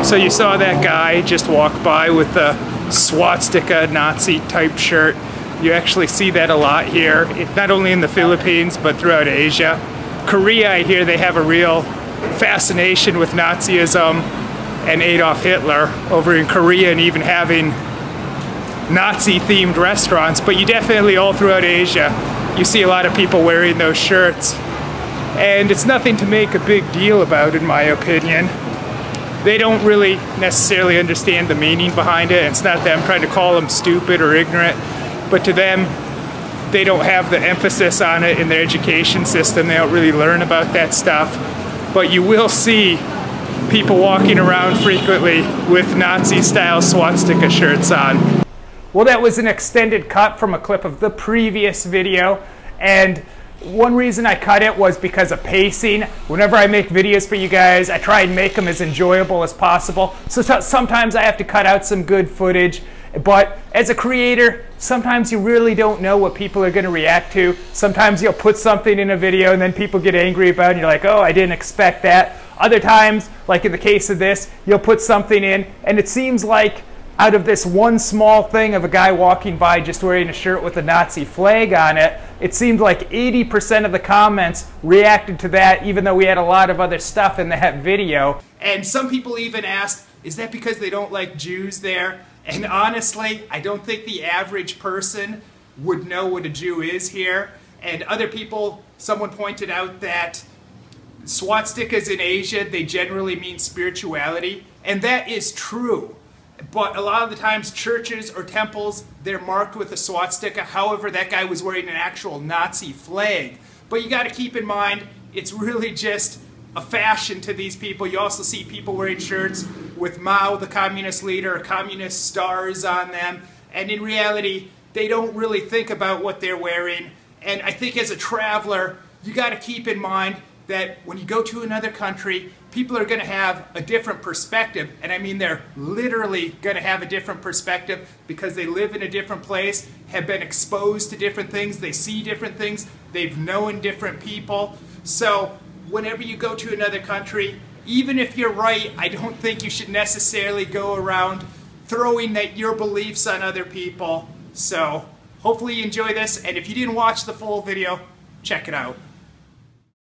So you saw that guy just walk by with the swastika Nazi type shirt. You actually see that a lot here, not only in the Philippines, but throughout Asia. Korea, I hear they have a real fascination with Nazism and Adolf Hitler over in Korea, and even having Nazi-themed restaurants. But you definitely, all throughout Asia, you see a lot of people wearing those shirts. And it's nothing to make a big deal about, in my opinion. They don't really necessarily understand the meaning behind it. It's not that I'm trying to call them stupid or ignorant, but to them, they don't have the emphasis on it in their education system. They don't really learn about that stuff. But you will see people walking around frequently with Nazi-style swastika shirts on. Well, that was an extended cut from a clip of the previous video, and one reason I cut it was because of pacing. Whenever I make videos for you guys, I try and make them as enjoyable as possible. So sometimes I have to cut out some good footage. But as a creator, sometimes you really don't know what people are going to react to. Sometimes you'll put something in a video and then people get angry about it and you're like, oh, I didn't expect that. Other times, like in the case of this, you'll put something in and it seems like out of this one small thing of a guy walking by just wearing a shirt with a Nazi flag on it, it seemed like 80% of the comments reacted to that, even though we had a lot of other stuff in that video. And some people even asked, is that because they don't like Jews there? And honestly, I don't think the average person would know what a Jew is here. And other people, someone pointed out that swastikas in Asia, they generally mean spirituality. And that is true. But a lot of the times churches or temples, they're marked with a swastika. However, that guy was wearing an actual Nazi flag. But you got to keep in mind, it's really just a fashion to these people. You also see people wearing shirts with Mao, the communist leader, or communist stars on them. And in reality, they don't really think about what they're wearing. And I think as a traveler, you got to keep in mind that when you go to another country, people are going to have a different perspective. And I mean, they're literally going to have a different perspective because they live in a different place, have been exposed to different things, they see different things, they've known different people. So whenever you go to another country, even if you're right, I don't think you should necessarily go around throwing your beliefs on other people. So hopefully you enjoy this, and if you didn't watch the full video, check it out.